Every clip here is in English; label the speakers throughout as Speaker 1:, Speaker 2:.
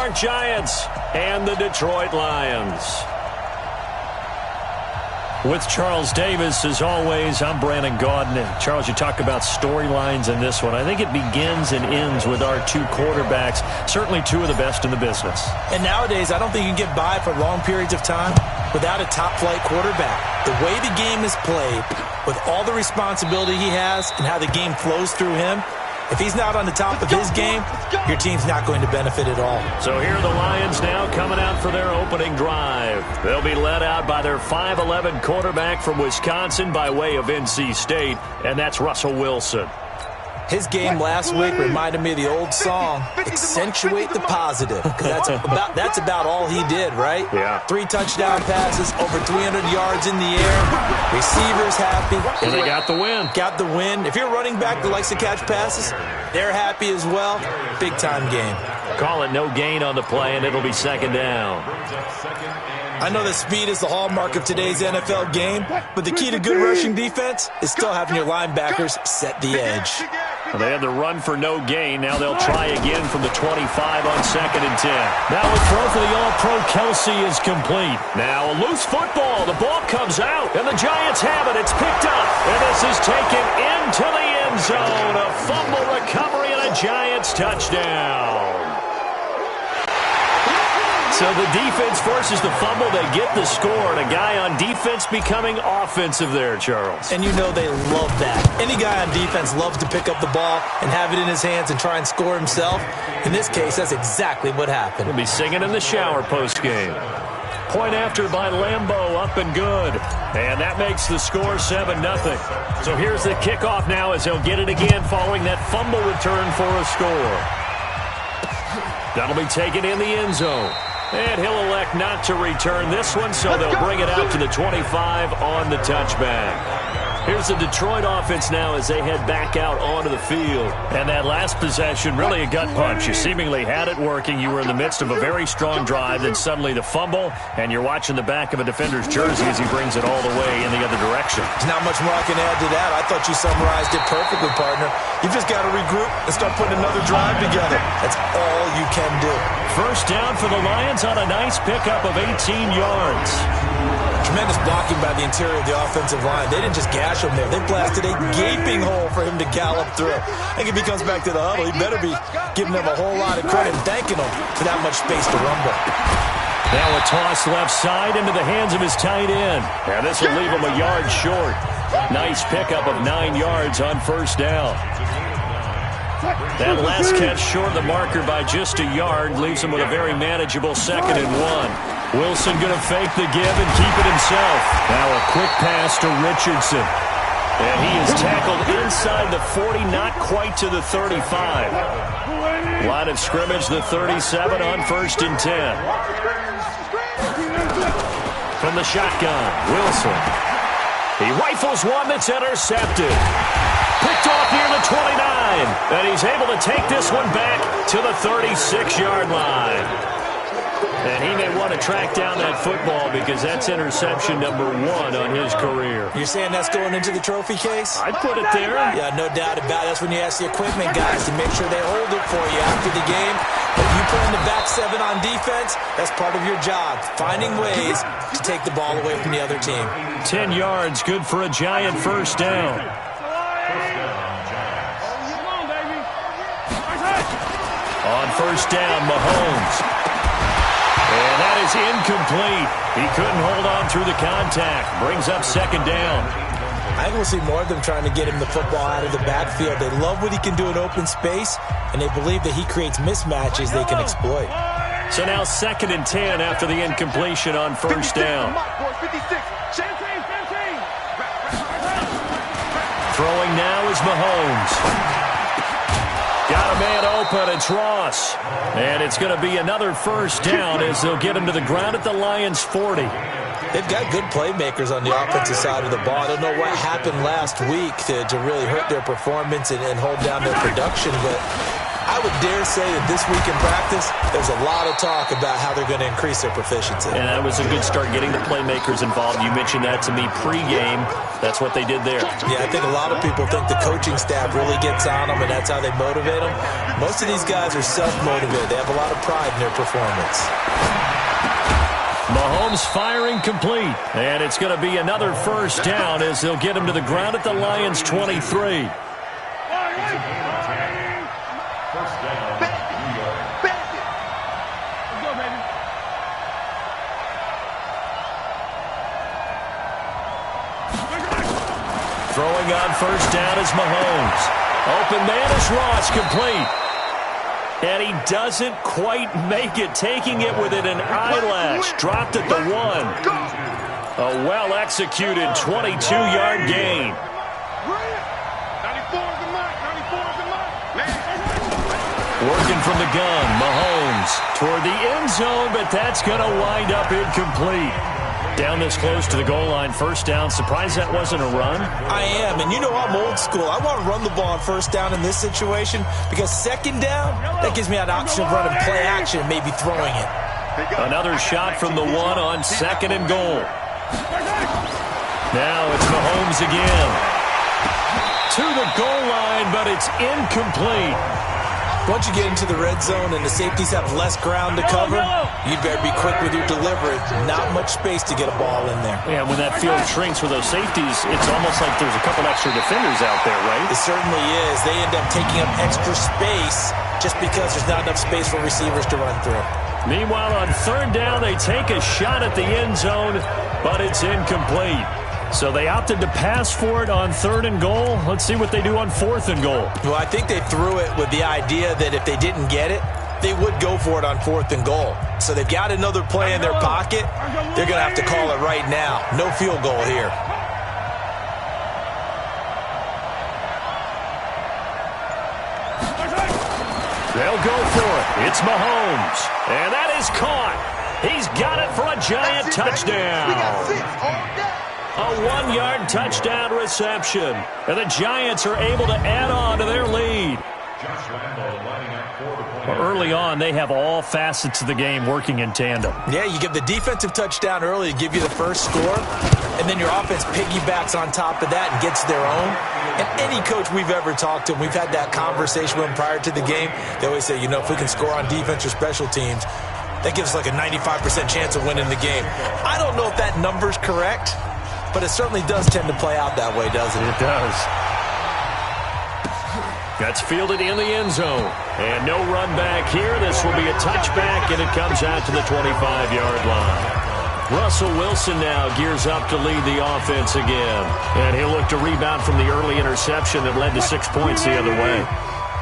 Speaker 1: York Giants and the Detroit Lions. With Charles Davis, as always, I'm Brandon Gaudin. And Charles, you talk about storylines in this one. I think it begins and ends with our two quarterbacks, certainly two of the best in the business.
Speaker 2: And nowadays, I don't think you can get by for long periods of time without a top-flight quarterback. The way the game is played, with all the responsibility he has and how the game flows through him, if he's not on the top of his game, your team's not going to benefit at all.
Speaker 1: So here are the Lions now coming out for their opening drive. They'll be led out by their 5'11" quarterback from Wisconsin by way of NC State, and that's Russell Wilson.
Speaker 2: His game last week reminded me of the old song, accentuate the positive. Because that's about all he did, right?
Speaker 1: Yeah.
Speaker 2: 3 touchdown passes, over 300 yards in the air. Receivers happy.
Speaker 1: And they got the win.
Speaker 2: Got the win. If you're a running back that likes to catch passes, they're happy as well. Big-time game.
Speaker 1: Call it no gain on the play, and it'll be second down.
Speaker 2: I know that speed is the hallmark of today's NFL game, but the key to good rushing defense is still having your linebackers set the edge.
Speaker 1: Well, they had the run for no gain. Now they'll try again from the 25 on 2nd and 10. Now a throw for the All-Pro Kelsey is complete. Now a loose football. The ball comes out, and the Giants have it. It's picked up, and this is taken into the end zone. A fumble recovery and a Giants touchdown. So the defense forces the fumble. They get the score, and a guy on defense becoming offensive there, Charles.
Speaker 2: And you know they love that. Any guy on defense loves to pick up the ball and have it in his hands and try and score himself. In this case, that's exactly what happened.
Speaker 1: He'll be singing in the shower post-game. Point after by Lambeau, up and good. And that makes the score 7-0. So here's the kickoff now as he'll get it again following that fumble return for a score. That'll be taken in the end zone. And he'll elect not to return this one, so they'll bring it out to the 25 on the touchback. Here's the Detroit offense now as they head back out onto the field. And that last possession, really a gut punch. You seemingly had it working. You were in the midst of a very strong drive. Then suddenly the fumble, and you're watching the back of a defender's jersey as he brings it all the way in the other direction.
Speaker 2: There's not much more I can add to that. I thought you summarized it perfectly, partner. You've just got to regroup and start putting another drive together. That's all you can do.
Speaker 1: First down for the Lions on a nice pickup of 18 yards.
Speaker 2: Tremendous blocking by the interior of the offensive line. They didn't just gash him there. They blasted a gaping hole for him to gallop through. I think if he comes back to the huddle, he better be giving them a whole lot of credit and thanking them for that much space to rumble.
Speaker 1: Now a toss left side into the hands of his tight end. And this will leave him a yard short. Nice pickup of 9 yards on first down. That last catch short of the marker by just a yard leaves him with a very manageable 2nd and 1. Wilson going to fake the give and keep it himself. Now a quick pass to Richardson. And he is tackled inside the 40, not quite to the 35. Line of scrimmage, the 37 on 1st and 10. From the shotgun, Wilson. He rifles one that's intercepted. Picked off near the 29. And he's able to take this one back to the 36-yard line. And he may want to track down that football because that's interception number 1 on his career.
Speaker 2: You're saying that's going into the trophy case?
Speaker 1: I'd put it there.
Speaker 2: Yeah, no doubt about it. That's when you ask the equipment guys to make sure they hold it for you after the game. But you put in the back 7 on defense, that's part of your job, finding ways to take the ball away from the other team.
Speaker 1: 10 yards, good for a Giant first down. On first down, Mahomes. And that is incomplete. He couldn't hold on through the contact. Brings up 2nd down.
Speaker 2: I think we'll see more of them trying to get him the football out of the backfield. They love what he can do in open space, and they believe that he creates mismatches they can exploit.
Speaker 1: So now 2nd and 10 after the incompletion on first down. Throwing now is Mahomes. Got a man open. It's Ross. And it's going to be another first down as they'll get him to the ground at the Lions' 40.
Speaker 2: They've got good playmakers on the offensive side of the ball. I don't know what happened last week to really hurt their performance and hold down their production, but I would dare say that this week in practice, there's a lot of talk about how they're going to increase their proficiency.
Speaker 1: And that was a good start, getting the playmakers involved. You mentioned that to me pregame. That's what they did there.
Speaker 2: Yeah, I think a lot of people think the coaching staff really gets on them, and that's how they motivate them. Most of these guys are self-motivated. They have a lot of pride in their performance.
Speaker 1: Mahomes firing complete. And it's going to be another first down as they'll get him to the ground at the Lions' 23. Throwing on first down is Mahomes. Open man is Ross, complete. And he doesn't quite make it, taking it within an eyelash. Dropped at the 1. A well-executed 22-yard gain. Working from the gun, Mahomes toward the end zone, but that's going to wind up incomplete. Down this close to the goal line, first down. Surprised that wasn't a run?
Speaker 2: I am, and you know I'm old school. I want to run the ball on first down in this situation because second down, that gives me an option of running play action and maybe throwing it.
Speaker 1: Another shot from the 1 on second and goal. Now it's Mahomes again. To the goal line, but it's incomplete.
Speaker 2: Once you get into the red zone and the safeties have less ground to cover, you better be quick with your delivery. Not much space to get a ball in there.
Speaker 1: Yeah, when that field shrinks with those safeties, it's almost like there's a couple extra defenders out there, right?
Speaker 2: It certainly is. They end up taking up extra space just because there's not enough space for receivers to run through.
Speaker 1: Meanwhile, on third down, they take a shot at the end zone, but it's incomplete. So they opted to pass for it on third and goal. Let's see what they do on fourth and goal.
Speaker 2: Well, I think they threw it with the idea that if they didn't get it, they would go for it on fourth and goal. So they've got another play in their pocket. They're going to have to call it right now. No field goal here.
Speaker 1: They'll go for it. It's Mahomes. And that is caught. He's got it for a giant touchdown. A 1-yard touchdown reception. And the Giants are able to add on to their lead. Well, early on, they have all facets of the game working in tandem.
Speaker 2: Yeah, you give the defensive touchdown early to give you the first score, and then your offense piggybacks on top of that and gets their own. And any coach we've ever talked to, we've had that conversation with them prior to the game, they always say, you know, if we can score on defense or special teams, that gives us like a 95% chance of winning the game. I don't know if that number's correct, but it certainly does tend to play out that way, doesn't it?
Speaker 1: It does. That's fielded in the end zone. And no run back here. This will be a touchback, and it comes out to the 25-yard line. Russell Wilson now gears up to lead the offense again. And he'll look to rebound from the early interception that led to 6 points the other way.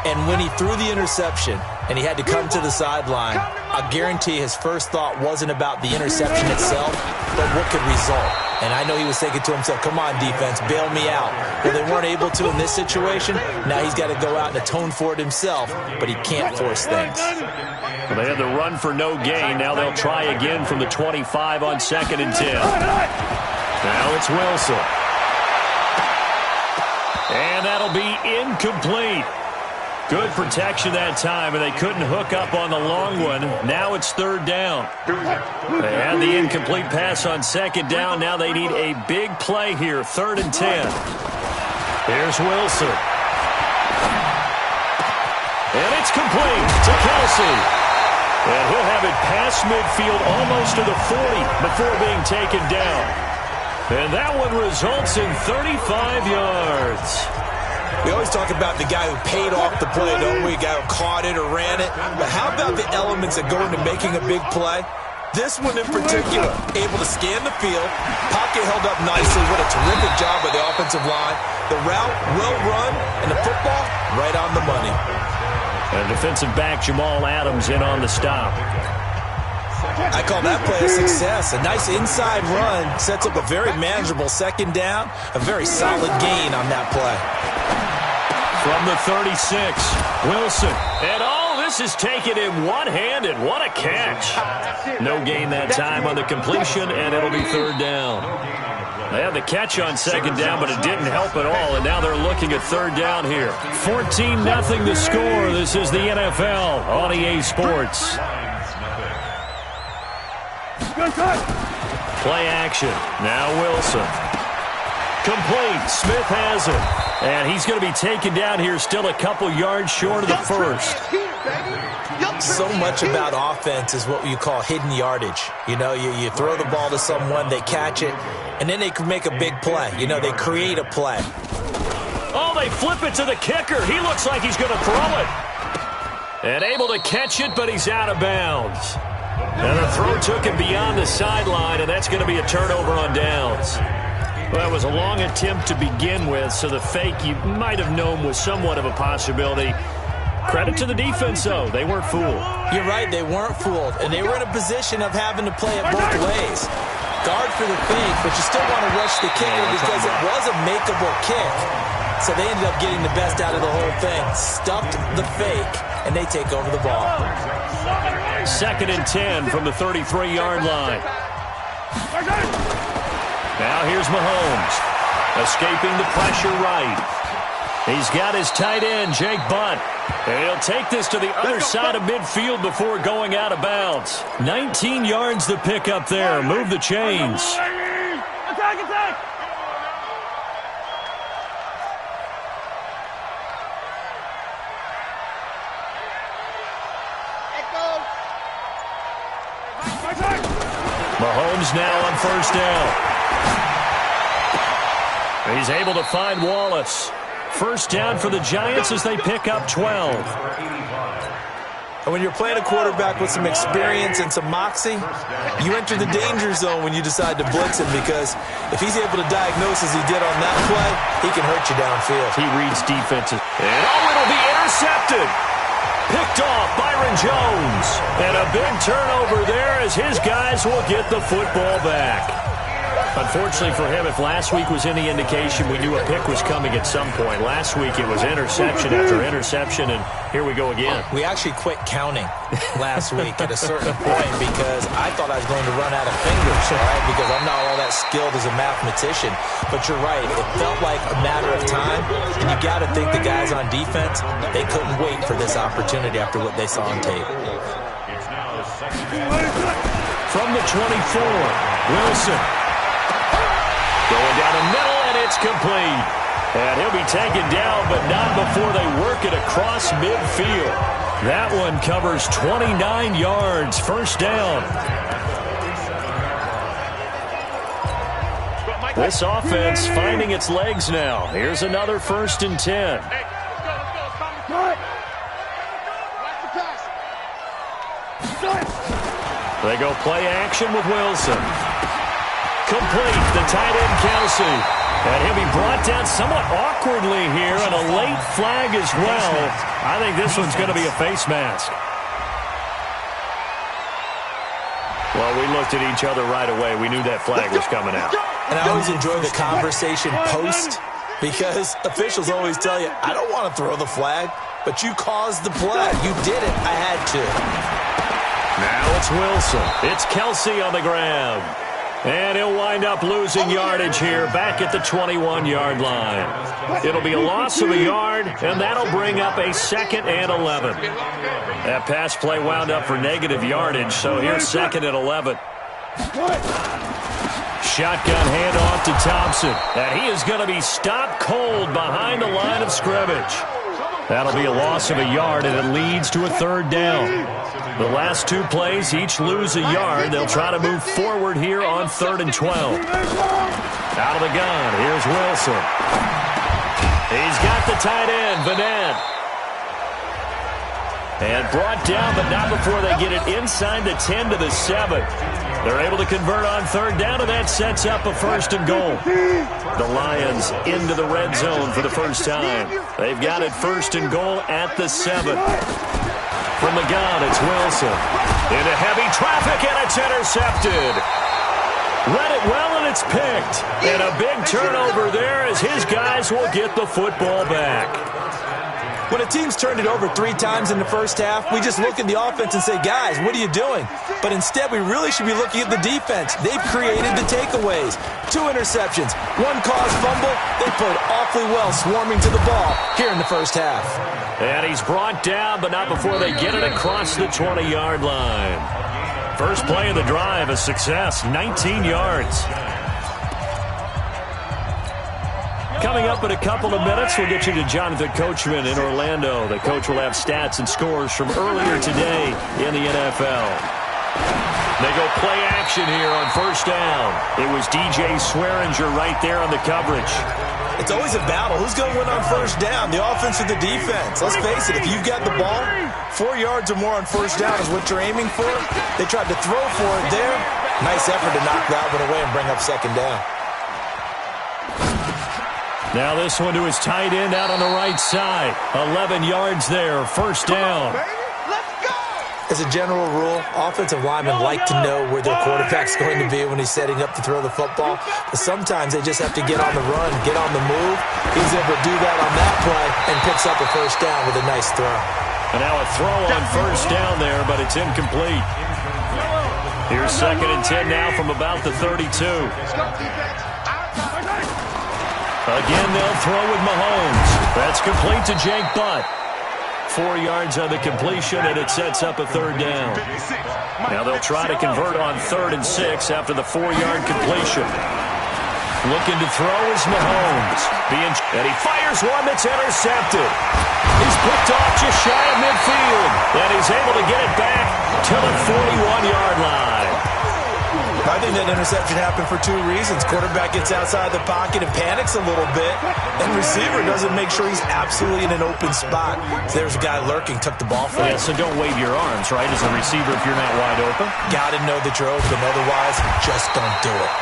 Speaker 2: And when he threw the interception and he had to come to the sideline, I guarantee his first thought wasn't about the interception itself, but what could result. And I know he was thinking to himself, come on, defense, bail me out. Well, they weren't able to in this situation. Now he's got to go out and atone for it himself, but he can't force things.
Speaker 1: Well, they had the run for no gain. Now they'll try again from the 25 on 2nd and 10. Now it's Wilson. And that'll be incomplete. Good protection that time, and they couldn't hook up on the long one. Now it's third down. They had the incomplete pass on second down. Now they need a big play here, 3rd and 10. Here's Wilson. And it's complete to Kelsey. And he'll have it past midfield almost to the 40 before being taken down. And that one results in 35 yards.
Speaker 2: We always talk about the guy who paid off the play, don't we? The guy who caught it or ran it. But how about the elements that go into making a big play? This one in particular, able to scan the field, pocket held up nicely. What a terrific job by the offensive line. The route, well run, and the football, right on the money.
Speaker 1: And defensive back Jamal Adams in on the stop.
Speaker 2: I call that play a success. A nice inside run sets up a very manageable second down. A very solid gain on that play.
Speaker 1: From the 36, Wilson. And all this is taken in one-handed. What a catch. No gain that time on the completion, and it'll be third down. They had the catch on second down, but it didn't help at all, and now they're looking at third down here. 14-0 the score. This is the NFL on EA Sports. Play action. Now Wilson. Complete. Smith has it. And he's going to be taken down here, still a couple yards short of the first.
Speaker 2: So much about offense is what you call hidden yardage. You know, you throw the ball to someone, they catch it, and then they can make a big play. You know, they create a play.
Speaker 1: Oh, they flip it to the kicker. He looks like he's going to throw it. And able to catch it, but he's out of bounds. And the throw took him beyond the sideline, and that's going to be a turnover on downs. Well, it was a long attempt to begin with, so the fake you might have known was somewhat of a possibility. Credit to the defense, though. They weren't fooled.
Speaker 2: You're right, they weren't fooled. And they were in a position of having to play it both ways. Guard for the fake, but you still want to rush the kicker because it was a makeable kick. So they ended up getting the best out of the whole thing. Stuffed the fake, and they take over the ball.
Speaker 1: 2nd and 10 from the 33-yard line. Now here's Mahomes. Escaping the pressure right. He's got his tight end, Jake Butt. And he'll take this to the other side of midfield before going out of bounds. 19 yards to pick up there. Move the chains.
Speaker 3: Attack!
Speaker 1: Mahomes now on first down. He's able to find Wallace. First down for the Giants as they pick up 12.
Speaker 2: And when you're playing a quarterback with some experience and some moxie, you enter the danger zone when you decide to blitz him, because if he's able to diagnose as he did on that play, he can hurt you downfield.
Speaker 1: He reads defenses. And it'll be intercepted. Picked off Byron Jones. And a big turnover there as his guys will get the football back. Unfortunately for him, if last week was any indication, we knew a pick was coming at some point. Last week it was interception after interception, and here we go again.
Speaker 2: We actually quit counting last week at a certain point because I thought I was going to run out of fingers, all right, because I'm not all that skilled as a mathematician. But you're right, it felt like a matter of time, and you got to think the guys on defense, they couldn't wait for this opportunity after what they saw on tape.
Speaker 1: From the 24, Wilson. Going down the middle, and it's complete. And he'll be taken down, but not before they work it across midfield. That one covers 29 yards. First down. This offense finding its legs now. Here's another 1st and 10. They go play action with Wilson. Complete, the tight end, Kelsey. And he'll be brought down somewhat awkwardly here, and a late flag as well. I think this one's going to be a face mask. Well, we looked at each other right away. We knew that flag was coming out.
Speaker 2: And I always enjoy the conversation post, because officials always tell you, I don't want to throw the flag, but you caused the play. You did it. I had to.
Speaker 1: Now it's Wilson. It's Kelsey on the grab. And he'll wind up losing yardage here back at the 21-yard line. It'll be a loss of a yard, and that'll bring up a 2nd and 11. That pass play wound up for negative yardage, so here's 2nd and 11. Shotgun handoff to Thompson. And he is going to be stopped cold behind the line of scrimmage. That'll be a loss of a yard, and it leads to a 3rd down. The last 2 plays each lose a yard. They'll try to move forward here on 3rd and 12. Out of the gun, here's Wilson. He's got the tight end, Vanette. And brought down, but not before they get it inside the 10 to the 7. They're able to convert on 3rd down, and that sets up a 1st and goal. The Lions into the red zone for the first time. They've got it 1st and goal at the 7. From the gun, it's Wilson. Into heavy traffic, and it's intercepted. Read it well, and it's picked. And a big turnover there as his guys will get the football back.
Speaker 2: When a team's turned it over 3 times in the first half, we just look at the offense and say, guys, what are you doing? But instead, we really should be looking at the defense. They've created the takeaways. 2 interceptions, 1 caused fumble. They played awfully well swarming to the ball here in the first half.
Speaker 1: And he's brought down, but not before they get it across the 20-yard line. First play of the drive, a success, 19 yards. Coming up in a couple of minutes, we'll get you to Jonathan Coachman in Orlando. The coach will have stats and scores from earlier today in the NFL. They go play action here on first down. It was DJ Swearinger right there on the coverage.
Speaker 2: It's always a battle. Who's going to win on first down, the offense or the defense? Let's face it, if you've got the ball, 4 yards or more on first down is what you're aiming for. They tried to throw for it there. Nice effort to knock that one away and bring up second down.
Speaker 1: Now this one to his tight end out on the right side. 11 yards there, first down.
Speaker 2: As a general rule, offensive linemen like to know where their quarterback's going to be when he's setting up to throw the football. But sometimes they just have to get on the run, get on the move. He's able to do that on that play and picks up a first down with a nice throw.
Speaker 1: And now a throw on first down there, but it's incomplete. Here's 2nd and 10 now from about the 32. Again, they'll throw with Mahomes. That's complete to Jake Butt. 4 yards on the completion, and it sets up a third down. Now they'll try to convert on 3rd and 6 after the 4-yard completion. Looking to throw is Mahomes. And he fires one that's intercepted. He's picked off just shy of midfield, and he's able to get it back to the 41-yard line.
Speaker 2: I think that interception happened for 2 reasons. Quarterback gets outside the pocket and panics a little bit, and receiver doesn't make sure he's absolutely in an open spot. So there's a guy lurking, took the ball from him.
Speaker 1: Yeah, so don't wave your arms, right, as a receiver if you're not wide open.
Speaker 2: Got to know that you're open. Otherwise, just don't do it.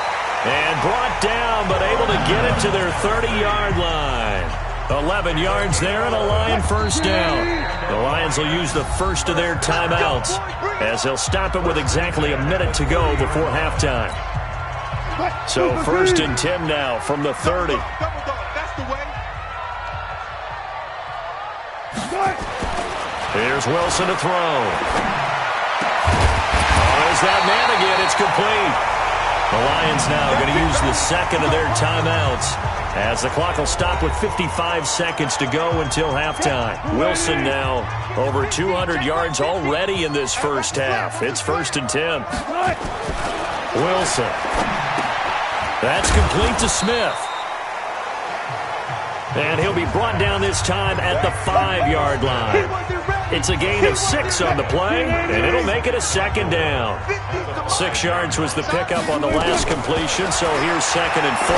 Speaker 1: And brought down, but able to get it to their 30-yard line. 11 yards there and a Lion first down. The Lions will use the first of their timeouts as they'll stop it with exactly a minute to go before halftime. So 1st and 10 now from the 30. Here's Wilson to throw. Oh, there's that man again. It's complete. The Lions now going to use the second of their timeouts as the clock will stop with 55 seconds to go until halftime. Wilson now over 200 yards already in this first half. It's 1st and 10. Wilson. That's complete to Smith. And he'll be brought down this time at the 5-yard line. It's a gain of 6 on the play, and it'll make it a second down. 6 yards was the pickup on the last completion, so here's 2nd and 4.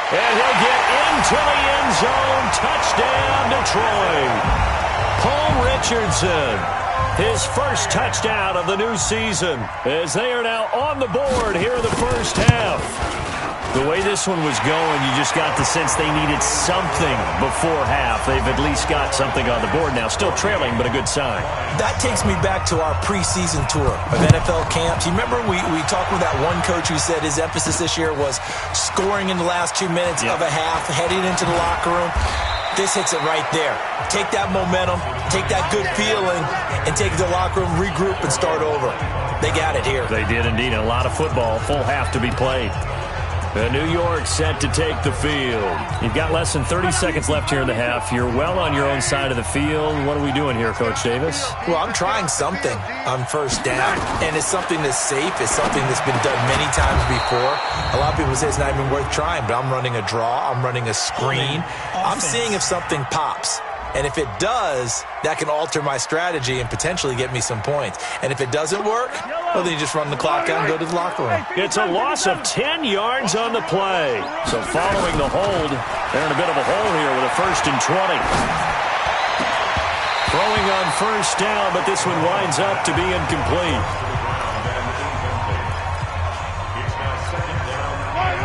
Speaker 1: And he'll get into the end zone. Touchdown, Detroit. Paul Richardson, his first touchdown of the new season, as they are now on the board here in the first half. The way this one was going, you just got the sense they needed something before half. They've at least got something on the board now. Still trailing, but a good sign.
Speaker 2: That takes me back to our preseason tour of NFL camps. You remember we talked with that one coach who said his emphasis this year was scoring in the last 2 minutes of a half, heading into the locker room. This hits it right there. Take that momentum, take that good feeling, and take it to the locker room, regroup, and start over. They got it here.
Speaker 1: They did indeed. A lot of football, full half to be played. New York set to take the field. You've got less than 30 seconds left here in the half. You're well on your own side of the field. What are we doing here, Coach Davis?
Speaker 2: Well, I'm trying something on first down, and it's something that's safe. It's something that's been done many times before. A lot of people say it's not even worth trying, but I'm running a draw. I'm running a screen. I'm seeing if something pops. And if it does, that can alter my strategy and potentially get me some points. And if it doesn't work, well, then you just run the clock out and go to the locker room.
Speaker 1: It's a loss of 10 yards on the play. So following the hold, they're in a bit of a hole here with a 1st and 20. Throwing on first down, but this one winds up to be incomplete.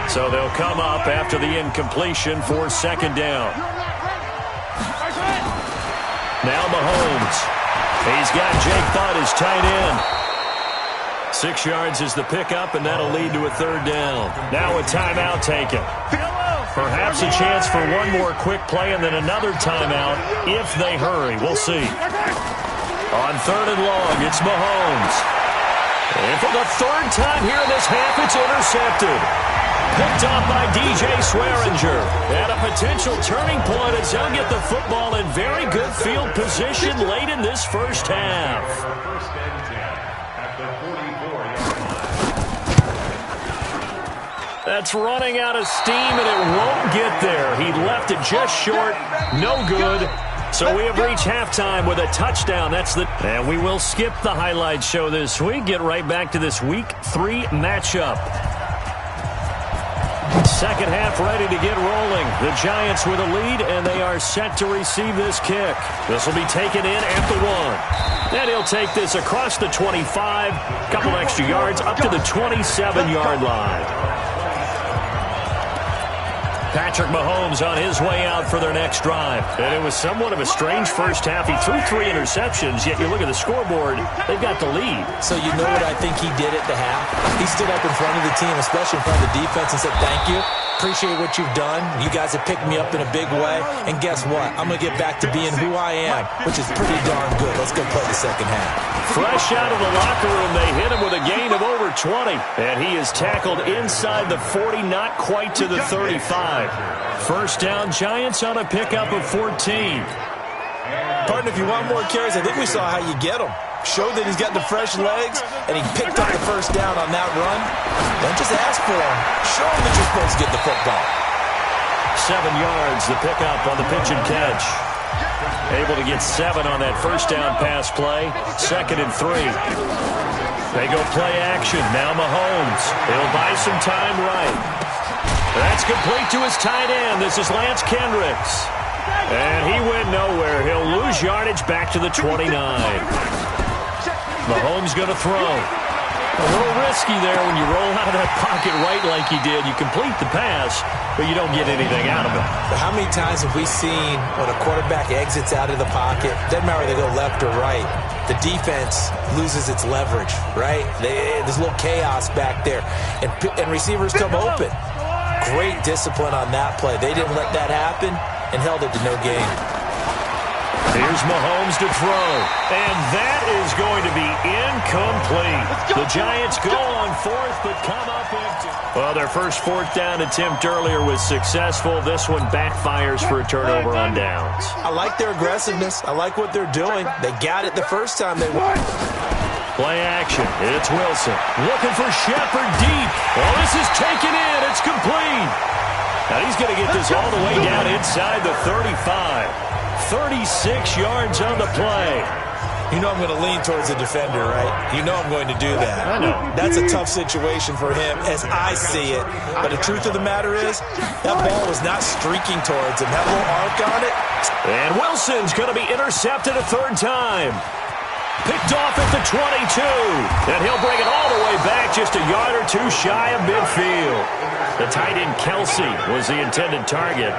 Speaker 1: So they'll come up after the incompletion for 2nd down. Now Mahomes. He's got Jake Butt as tight end. 6 yards is the pickup, and that'll lead to a third down. Now a timeout taken. Perhaps a chance for one more quick play and then another timeout if they hurry. We'll see. On 3rd and long, it's Mahomes. And for the 3rd time here in this half, it's intercepted. Picked off by DJ Swearinger. And a potential turning point as they'll get the football in very good field position late in this first half. That's running out of steam, and it won't get there. He left it just short. No good. So we have reached halftime with a touchdown. And we will skip the highlight show this week. Get right back to this Week 3 matchup. Second half ready to get rolling. The Giants with a lead, and they are set to receive this kick. This will be taken in at the 1. And he'll take this across the 25. Couple extra yards up to the 27-yard line. Patrick Mahomes on his way out for their next drive. And it was somewhat of a strange first half. He threw 3 interceptions, yet you look at the scoreboard, they've got the lead.
Speaker 2: So you know what I think he did at the half? He stood up in front of the team, especially in front of the defense, and said, thank you. Appreciate what you've done. You guys have picked me up in a big way. And guess what? I'm going to get back to being who I am, which is pretty darn good. Let's go play the second half.
Speaker 1: Fresh out of the locker room, they hit him with a gain of over 20. And he is tackled inside the 40, not quite to the 35. First down, Giants on a pickup of 14.
Speaker 2: Partner, if you want more carries, I think we saw how you get them. Showed that he's got the fresh legs, and he picked up the first down on that run. Don't just ask for him. Show him that you're supposed to get the football.
Speaker 1: 7 yards, the pickup on the pitch and catch. Able to get 7 on that first down pass play. 2nd and 3. They go play action. Now Mahomes. He'll buy some time right. That's complete to his tight end. This is Lance Kendricks. And he went nowhere. He'll lose yardage back to the 29. Mahomes going to throw. A little risky there when you roll out of that pocket right like he did. You complete the pass, but you don't get anything out of it.
Speaker 2: But how many times have we seen when a quarterback exits out of the pocket, doesn't matter whether they go left or right, the defense loses its leverage, right? There's a little chaos back there, and receivers come open. Great discipline on that play. They didn't let that happen and held it to no gain.
Speaker 1: Here's Mahomes to throw. And that is going to be incomplete. The Giants go on 4th, but come up empty. Well, their first 4th down attempt earlier was successful. This one backfires for a turnover on downs.
Speaker 2: I like their aggressiveness. I like what they're doing. They got it the first time they won.
Speaker 1: Play action. It's Wilson. Looking for Shepard deep. Well, this is taken in. It's complete. Now he's going to get this all the way down inside the 35. 36 yards on the play.
Speaker 2: You know I'm going to lean towards the defender, right? You know I'm going to do that.
Speaker 1: I know.
Speaker 2: That's a tough situation for him as I see it. But the truth of the matter is, that ball was not streaking towards him. That little arc on it.
Speaker 1: And Wilson's going to be intercepted a 3rd time. Picked off at the 22. And he'll bring it all the way back just a yard or 2 shy of midfield. The tight end Kelsey was the intended target.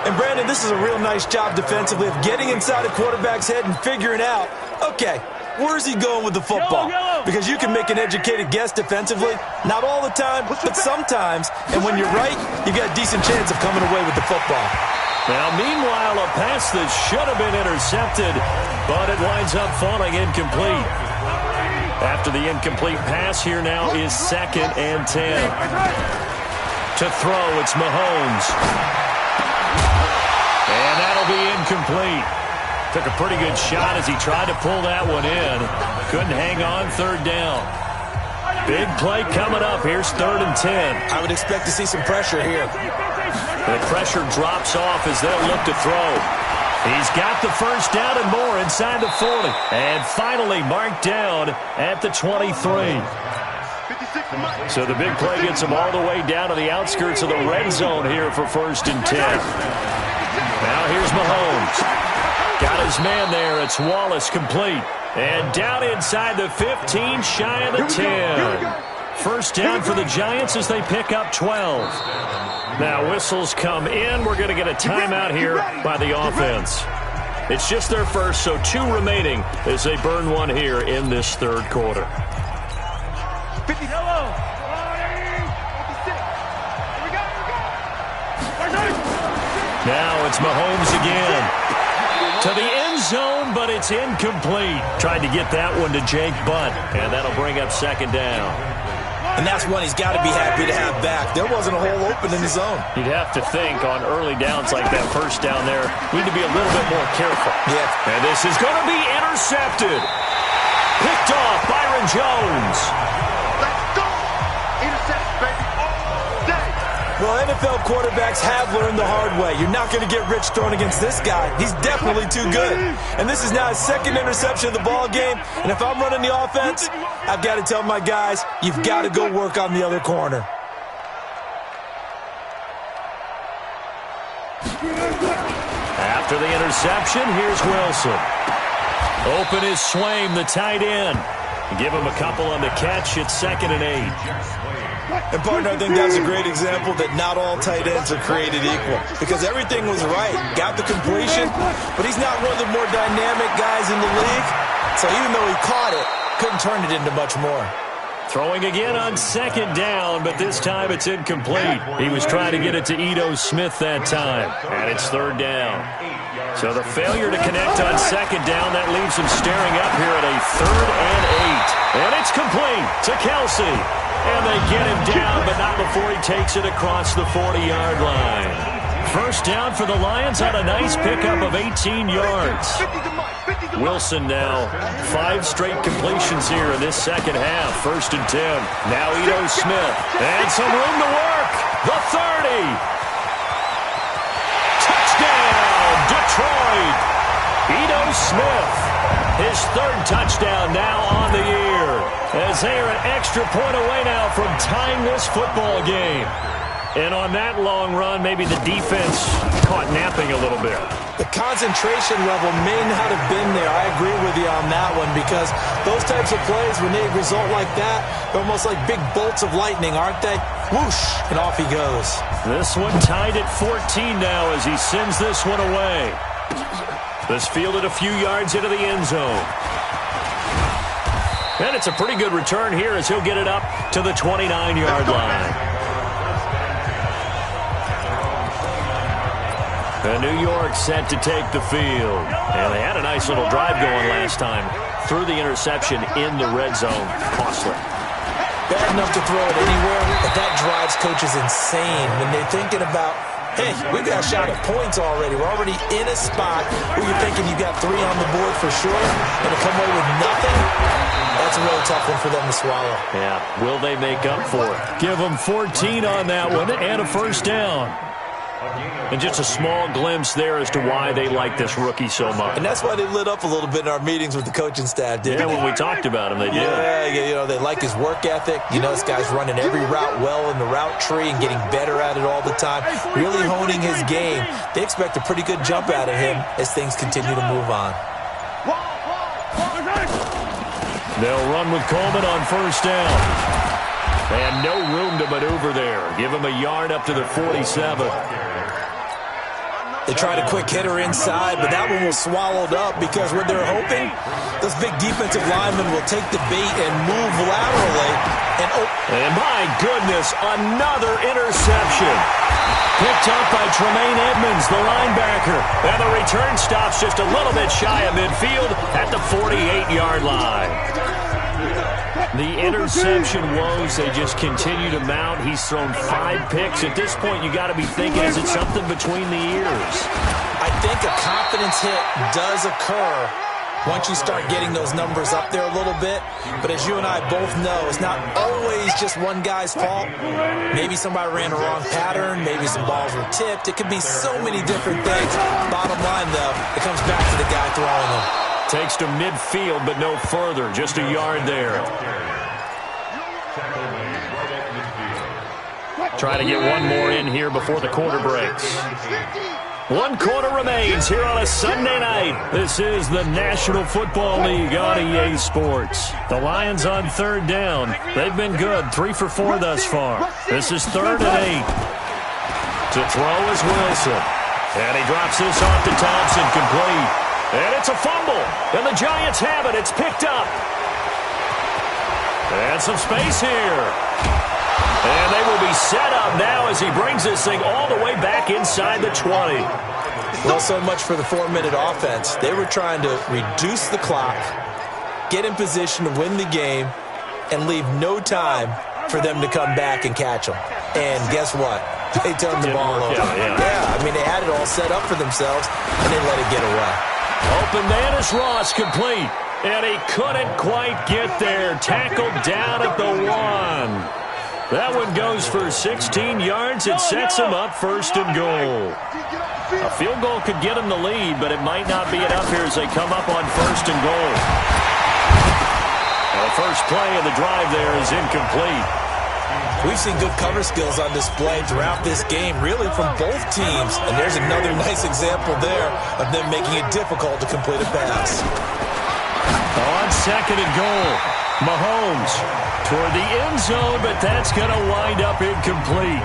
Speaker 2: And, Brandon, this is a real nice job defensively of getting inside a quarterback's head and figuring out, okay, where's he going with the football? Because you can make an educated guess defensively. Not all the time, but sometimes. And when you're right, you've got a decent chance of coming away with the football.
Speaker 1: Now, meanwhile, a pass that should have been intercepted, but it winds up falling incomplete. After the incomplete pass, here now is 2nd and 10. To throw, it's Mahomes. And that'll be incomplete. Took a pretty good shot as he tried to pull that one in. Couldn't hang on 3rd down. Big play coming up. Here's 3rd and 10.
Speaker 2: I would expect to see some pressure here.
Speaker 1: The pressure drops off as they'll look to throw. He's got the first down and more inside the 40. And finally marked down at the 23. So the big play gets him all the way down to the outskirts of the red zone here for 1st and 10. Now here's Mahomes. Got his man there. It's Wallace complete. And down inside the 15, shy of the 10. First down for the Giants as they pick up 12. Now whistles come in. We're going to get a timeout here by the offense. It's just their first, so 2 remaining as they burn one here in this 3rd quarter.
Speaker 3: 50. Yellow. 56. Here we go.
Speaker 1: Now it's Mahomes again. To the end zone, but it's incomplete. Tried to get that one to Jake Butt, and that'll bring up second down.
Speaker 2: And that's one he's got to be happy to have back. There wasn't a hole open in the zone.
Speaker 1: You'd have to think on early downs like that first down there, need to be a little bit more careful.
Speaker 2: Yeah.
Speaker 1: And this is going to be intercepted. Picked off Byron Jones.
Speaker 3: Let's go. Intercept, baby, all day.
Speaker 2: Well, NFL quarterbacks have learned the hard way. You're not going to get rich thrown against this guy. He's definitely too good. And this is now his second interception of the ball game. And if I'm running the offense, I've got to tell my guys, you've got to go work on the other corner.
Speaker 1: After the interception, here's Wilson. Open is Swaim, the tight end. Give him a couple on the catch. It's 2nd and 8.
Speaker 2: And, partner, I think that's a great example that not all tight ends are created equal. Because everything was right. Got the completion, but he's not one of the more dynamic guys in the league. So even though he caught it, couldn't turn it into much more.
Speaker 1: Throwing again on 2nd down, but this time it's incomplete. He was trying to get it to Ito Smith that time. And it's 3rd down. So the failure to connect on 2nd down, that leaves him staring up here at a 3rd and 8. And it's complete to Kelsey. And they get him down, but not before he takes it across the 40-yard line. First down for the Lions on a nice pickup of 18 yards. Wilson now 5 straight completions here in this second half. 1st and 10. Now Ito Smith. And some room to work. The 30. Touchdown, Detroit. Ito Smith. His 3rd touchdown now on the year. As they are an extra point away now from tying this football game. And on that long run, maybe the defense caught napping a little bit.
Speaker 2: The concentration level may not have been there. I agree with you on that one because those types of plays, when they result like that, they're almost like big bolts of lightning, aren't they? Whoosh, and off he goes.
Speaker 1: This one tied at 14 now as he sends this one away. This fielded a few yards into the end zone. And it's a pretty good return here as he'll get it up to the 29-yard line. And New York set to take the field. And they had a nice little drive going last time. Threw the interception in the red zone. Costly.
Speaker 2: Bad enough to throw it anywhere, but that drives coaches insane when they're thinking about, hey, we've got a shot at points already. We're already in a spot where you're thinking you got 3 on the board for sure, and to come away with nothing, that's a really tough one for them to swallow.
Speaker 1: Yeah, will they make up for it? Give them 14 on that one and a first down. And just a small glimpse there as to why they like this rookie so much.
Speaker 2: And that's why they lit up a little bit in our meetings with the coaching staff, didn't they?
Speaker 1: Yeah, when we talked about him, they did.
Speaker 2: Yeah, you know, they like his work ethic. You know, this guy's running every route well in the route tree and getting better at it all the time, really honing his game. They expect a pretty good jump out of him as things continue to move on.
Speaker 1: They'll run with Coleman on first down. And no room to maneuver there. Give him a yard up to the 47.
Speaker 2: They tried a quick hitter inside, but that one was swallowed up because what they're hoping, those big defensive linemen will take the bait and move laterally. And
Speaker 1: my goodness, another interception. Picked up by Tremaine Edmonds, the linebacker. And the return stops just a little bit shy of midfield at the 48-yard line. The interception woes, they just continue to mount. He's thrown 5 picks. At this point, you got to be thinking, is it something between the ears?
Speaker 2: I think a confidence hit does occur once you start getting those numbers up there a little bit. But as you and I both know, it's not always just one guy's fault. Maybe somebody ran a wrong pattern. Maybe some balls were tipped. It could be so many different things. Bottom line, though, it comes back to the guy throwing them.
Speaker 1: Takes to midfield, but no further. Just a yard there. Try to get one more in here before the quarter breaks. 1 quarter remains here on a Sunday night. This is the National Football League on EA Sports. The Lions on 3rd down. They've been good, 3 for 4 thus far. This is 3rd and 8. To throw is Wilson. And he drops this off to Thompson, complete. And it's a fumble. And the Giants have it. It's picked up. And some space here. And they will be set up now as he brings this thing all the way back inside the 20.
Speaker 2: Well, so much for the 4-minute offense. They were trying to reduce the clock, get in position to win the game, and leave no time for them to come back and catch them. And guess what? They turned the ball over. Yeah, I mean, they had it all set up for themselves, and they let it get away.
Speaker 1: Open man is Ross, complete. And he couldn't quite get there. Tackled down at the 1. That one goes for 16 yards. It sets him up first and goal. A field goal could get him the lead, but it might not be enough here as they come up on first and goal. The first play of the drive there is incomplete.
Speaker 2: We've seen good cover skills on display throughout this game, really from both teams. And there's another nice example there of them making it difficult to complete a pass.
Speaker 1: On second and goal, Mahomes toward the end zone, but that's going to wind up incomplete.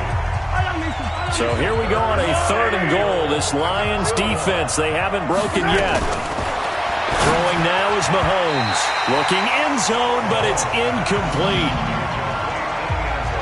Speaker 1: So here we go on a third and goal. This Lions defense, they haven't broken yet. Throwing now is Mahomes. Looking end zone, but it's incomplete.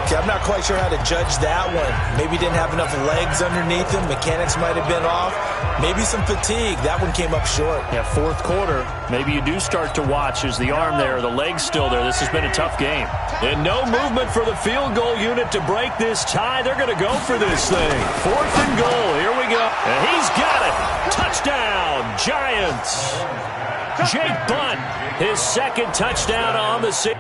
Speaker 2: Okay, I'm not quite sure how to judge that one. Maybe didn't have enough legs underneath him. Mechanics might have been off. Maybe some fatigue. That one came up short.
Speaker 1: Yeah, fourth quarter. Maybe you do start to watch as the arm there, the leg's still there. This has been a tough game. And no movement for the field goal unit to break this tie. They're going to go for this thing. Fourth and goal. Here we go. And he's got it. Touchdown, Giants. Jake Butt, his second touchdown on the season.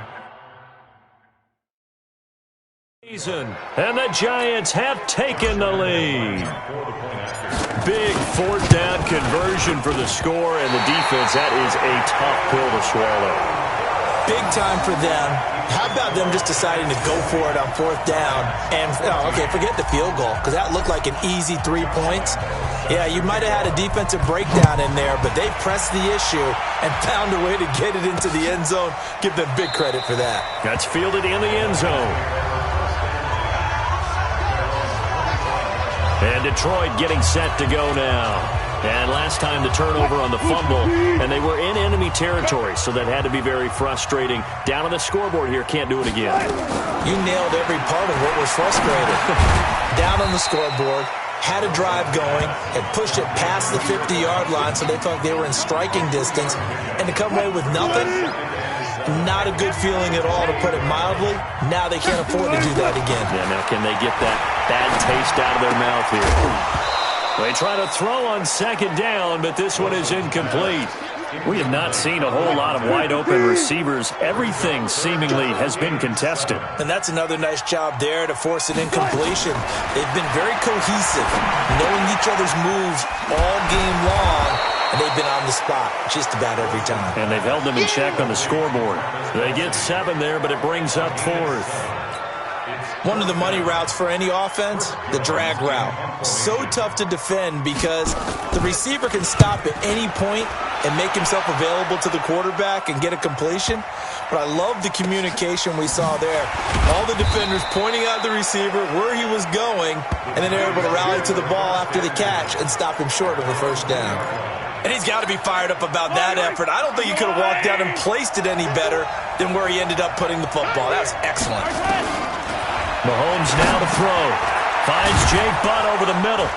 Speaker 1: And the Giants have taken the lead. Big fourth down conversion for the score, and the defense, that is a tough pill to swallow.
Speaker 2: Big time for them. How about them just deciding to go for it on fourth down? And, okay, forget the field goal, because that looked like an easy 3 points. Yeah, you might have had a defensive breakdown in there, but they pressed the issue and found a way to get it into the end zone. Give them big credit for that.
Speaker 1: That's fielded in the end zone. And Detroit getting set to go now. And last time the turnover on the fumble, and they were in enemy territory, so that had to be very frustrating. Down on the scoreboard here, can't do it again.
Speaker 2: You nailed every part of what was frustrating. Down on the scoreboard, had a drive going, had pushed it past the 50-yard line, so they thought they were in striking distance, and to come away with nothing, not a good feeling at all, to put it mildly. Now they can't afford to do that again.
Speaker 1: Yeah, now can they get that bad taste out of their mouth here? They try to throw on second down, but this one is incomplete. We have not seen a whole lot of wide-open receivers. Everything seemingly has been contested.
Speaker 2: And that's another nice job there to force an incompletion. They've been very cohesive, knowing each other's moves all game long, and they've been on the spot just about every time.
Speaker 1: And they've held them in check on the scoreboard. They get 7 there, but it brings up fourth.
Speaker 2: One of the money routes for any offense, the drag route. So tough to defend because the receiver can stop at any point and make himself available to the quarterback and get a completion. But I love the communication we saw there. All the defenders pointing out the receiver, where he was going, and then they're able to rally to the ball after the catch and stop him short of a first down. And he's got to be fired up about that effort. I don't think he could have walked out and placed it any better than where he ended up putting the football. That was excellent.
Speaker 1: Mahomes now to throw. Finds Jake Butt over the middle.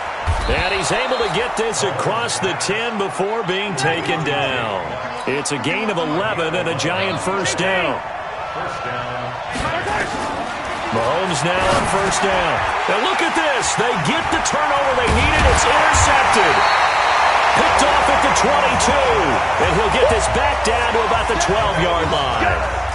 Speaker 1: And he's able to get this across the 10 before being taken down. It's a gain of 11 and a Giant first down. Mahomes now on first down. And look at this. They get the turnover they needed. It's intercepted. Picked off at the 22. And he'll get this back down to about the 12-yard line.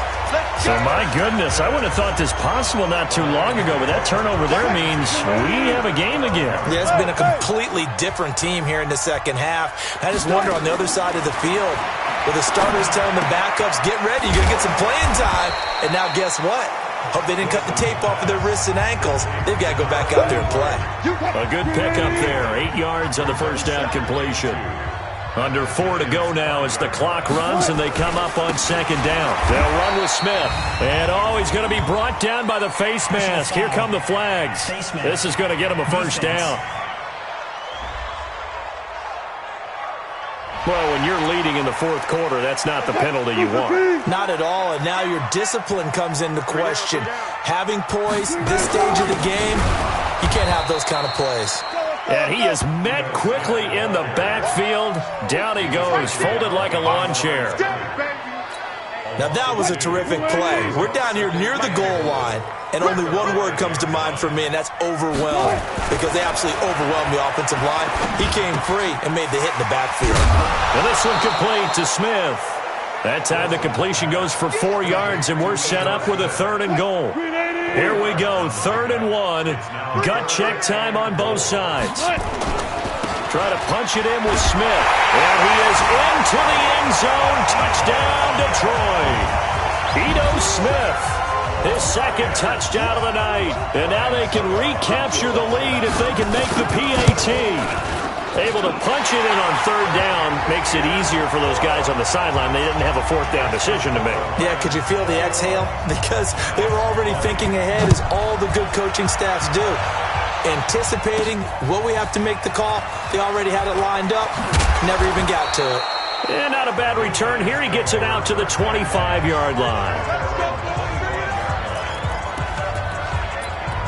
Speaker 1: So, my goodness, I wouldn't have thought this possible not too long ago, but that turnover there means we have a game again.
Speaker 2: Yeah, it's been a completely different team here in the second half. I just wonder on the other side of the field, with the starters telling the backups, get ready, you're going to get some playing time. And now guess what? Hope they didn't cut the tape off of their wrists and ankles. They've got to go back out there and play.
Speaker 1: A good pickup there, 8 yards on the first down completion. Under 4 to go now as the clock runs and they come up on second down. They'll run with Smith. And he's going to be brought down by the face mask. Here come the flags. This is going to get him a first down. Well, when you're leading in the fourth quarter, that's not the penalty you want.
Speaker 2: Not at all, and now your discipline comes into question. Having poise this stage of the game, you can't have those kind of plays.
Speaker 1: And he is met quickly in the backfield. Down he goes, folded like a lawn chair.
Speaker 2: Now that was a terrific play. We're down here near the goal line, and only one word comes to mind for me, and that's overwhelmed, because they absolutely overwhelmed the offensive line. He came free and made the hit in the backfield.
Speaker 1: And this one complete to Smith. That time the completion goes for 4 yards, and we're set up with a 3rd and goal. Here we go, 3rd and 1. Gut check time on both sides. Try to punch it in with Smith. And he is into the end zone. Touchdown, Detroit. Ito Smith, his 2nd touchdown of the night. And now they can recapture the lead if they can make the PAT. Able to punch it in on 3rd down makes it easier for those guys on the sideline. They didn't have a 4th down decision to make.
Speaker 2: Yeah, could you feel the exhale? Because they were already thinking ahead, as all the good coaching staffs do. Anticipating what we have to make the call. They already had it lined up. Never even got to it.
Speaker 1: And not a bad return. Here he gets it out to the 25-yard line.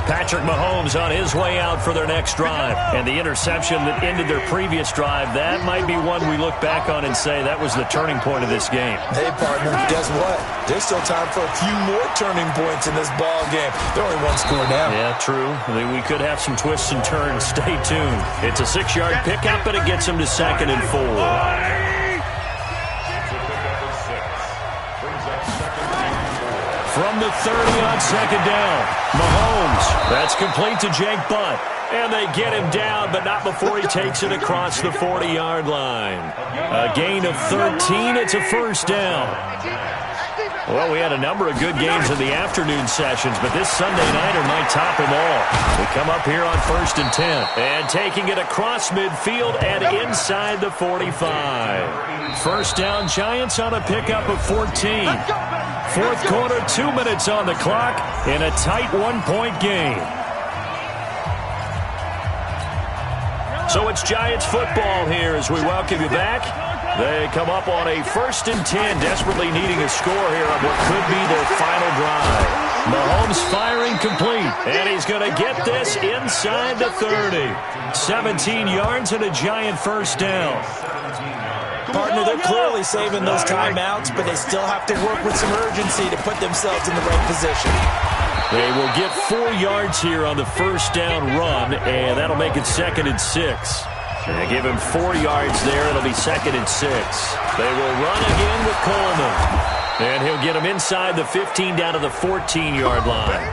Speaker 1: Patrick Mahomes on his way out for their next drive. And the interception that ended their previous drive, that might be one we look back on and say that was the turning point of this game.
Speaker 2: Hey, partner, guess what? There's still time for a few more turning points in this ball game. They're only 1 score down.
Speaker 1: Yeah, true. We could have some twists and turns. Stay tuned. It's a 6-yard pickup, and it gets him to 2nd and 4. From the 30 on 2nd down, Mahomes. That's complete to Jake Butt. And they get him down, but not before he takes it across the 40-yard line. A gain of 13. It's a 1st down. Well, we had a number of good games in the afternoon sessions, but this Sunday nighter might top them all. We come up here on 1st and 10. And taking it across midfield and inside the 45. 1st down, Giants on a pickup of 14. 4th quarter, 2 minutes on the clock in a tight 1-point game. So it's Giants football here as we welcome you back. They come up on a 1st and 10, desperately needing a score here on what could be their final drive. Mahomes firing complete, and he's going to get this inside the 30. 17 yards and a Giant 1st down.
Speaker 2: Partner, they're clearly saving those timeouts, but they still have to work with some urgency to put themselves in the right position.
Speaker 1: They will get 4 yards here on the 1st down run, and that'll make it 2nd and 6. They give him 4 yards there. It'll be 2nd and 6. They will run again with Coleman. And he'll get him inside the 15 down to the 14-yard line.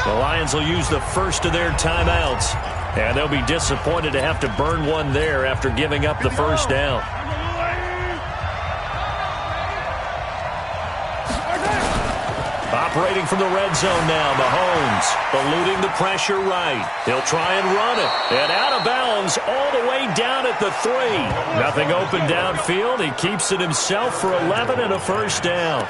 Speaker 1: The Lions will use the first of their timeouts, and they'll be disappointed to have to burn one there after giving up the 1st down. Operating from the red zone now, Mahomes eluding the pressure right. He'll try and run it. And out of bounds all the way down at the 3. Nothing open downfield. He keeps it himself for 11 and a 1st down.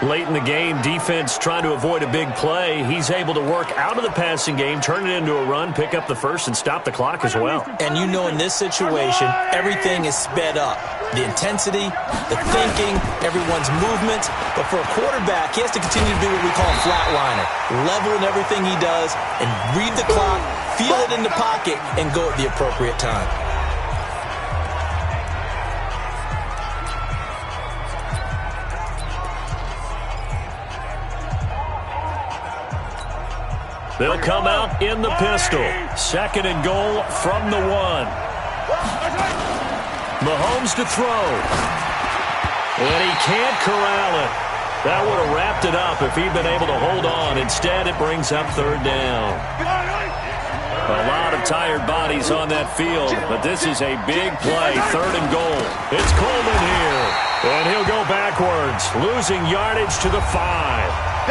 Speaker 1: Late in the game, defense trying to avoid a big play. He's able to work out of the passing game, turn it into a run, pick up the 1st, and stop the clock as well.
Speaker 2: And you know in this situation, everything is sped up. The intensity, the thinking, everyone's movement. But for a quarterback, he has to continue to do what we call a flatliner. Level in everything he does and read the clock, feel it in the pocket, and go at the appropriate time.
Speaker 1: They'll come out in the pistol. 2nd and goal from the 1. Mahomes to throw. And he can't corral it. That would have wrapped it up if he'd been able to hold on. Instead, it brings up 3rd down. A lot of tired bodies on that field, but this is a big play. 3rd and goal. It's Coleman here. And he'll go backwards, losing yardage to the 5.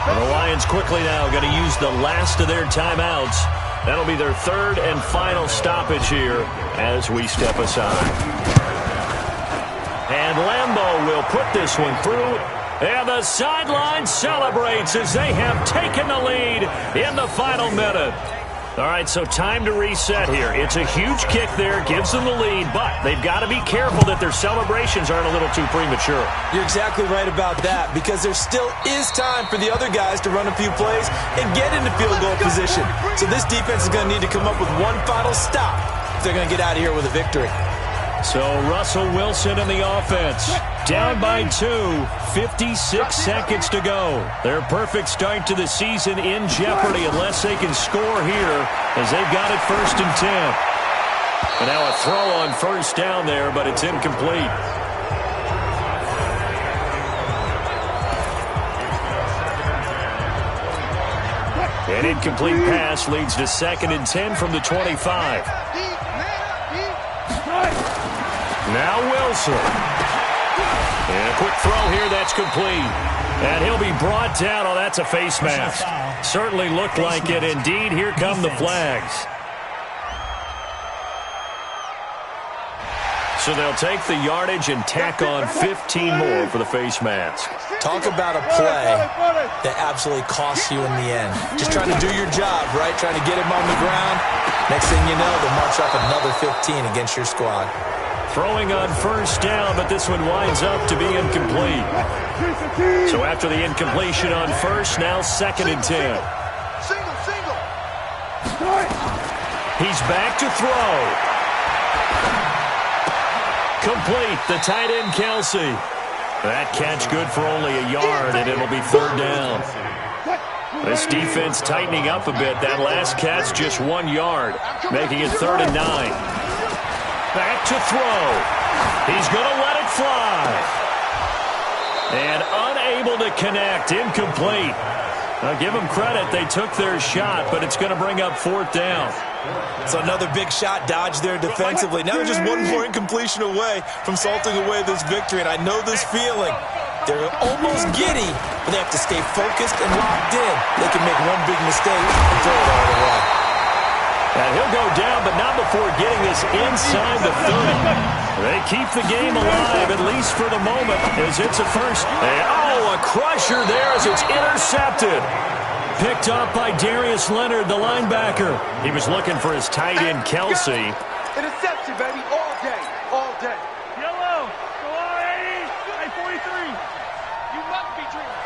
Speaker 1: And the Lions quickly now going to use the last of their timeouts. That'll be their 3rd and final stoppage here as we step aside. And Lambeau will put this one through. And the sideline celebrates as they have taken the lead in the final minute. All right, so time to reset here. It's a huge kick there, gives them the lead, but they've got to be careful that their celebrations aren't a little too premature.
Speaker 2: You're exactly right about that, because there still is time for the other guys to run a few plays and get into field goal position. So this defense is going to need to come up with one final stop if they're going to get out of here with a victory.
Speaker 1: So Russell Wilson in the offense. Down by 2, 56 seconds to go. Their perfect start to the season in jeopardy unless they can score here as they've got it 1st and 10. And now a throw on 1st down there, but it's incomplete. An incomplete pass leads to 2nd and 10 from the 25. Now Wilson. And a quick throw here, that's complete. And he'll be brought down. Oh, that's a face mask. Certainly looked like it. Indeed, here come the flags. So they'll take the yardage and tack on 15 more for the face mask.
Speaker 2: Talk about a play that absolutely costs you in the end. Just trying to do your job, right? Trying to get him on the ground. Next thing you know, they'll march off another 15 against your squad.
Speaker 1: Throwing on 1st down, but this one winds up to be incomplete. So after the incompletion on 1st, now 2nd and 10.
Speaker 3: Single.
Speaker 1: He's back to throw. Complete, the tight end Kelsey. That catch good for only a yard, and it'll be 3rd down. This defense tightening up a bit. That last catch just 1 yard, making it 3rd and 9. Back to throw. He's going to let it fly. And unable to connect. Incomplete. Now give them credit. They took their shot, but it's going to bring up 4th down.
Speaker 2: So another big shot dodged there defensively. Now they're just one more incompletion away from salting away this victory. And I know this feeling. They're almost giddy, but they have to stay focused and locked in. They can make one big mistake and throw it all the way.
Speaker 1: And he'll go down, but not before getting this inside the 30. They keep the game alive, at least for the moment, as it's a first. And, a crusher there as it's intercepted. Picked up by Darius Leonard, the linebacker. He was looking for his tight end, Kelsey.
Speaker 3: Interception, baby, all day, all day.
Speaker 4: Yellow, go on, 80, 43. You must be dreaming.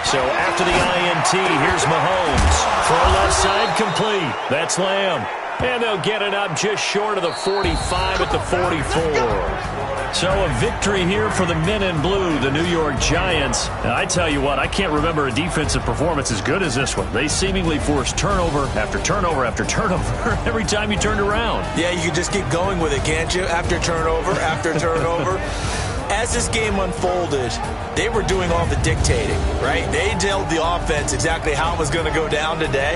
Speaker 1: So after the INT, here's Mahomes. Throw left side complete. That's Lamb. And they'll get it up just short of the 45 at the 44. So a victory here for the men in blue, the New York Giants. And I tell you what, I can't remember a defensive performance as good as this one. They seemingly forced turnover after turnover after turnover every time you turned around.
Speaker 2: Yeah, you can just keep going with it, can't you? After turnover, after turnover. As this game unfolded, they were doing all the dictating, right? They told the offense exactly how it was going to go down today.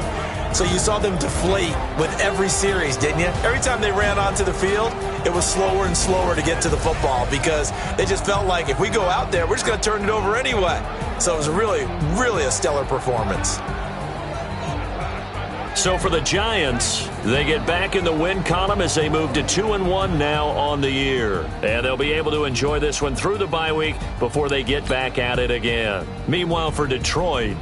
Speaker 2: So you saw them deflate with every series, didn't you? Every time they ran onto the field, it was slower and slower to get to the football because they just felt like if we go out there, we're just going to turn it over anyway. So it was really, really a stellar performance.
Speaker 1: So for the Giants, they get back in the win column as they move to 2-1 now on the year. And they'll be able to enjoy this one through the bye week before they get back at it again. Meanwhile, for Detroit,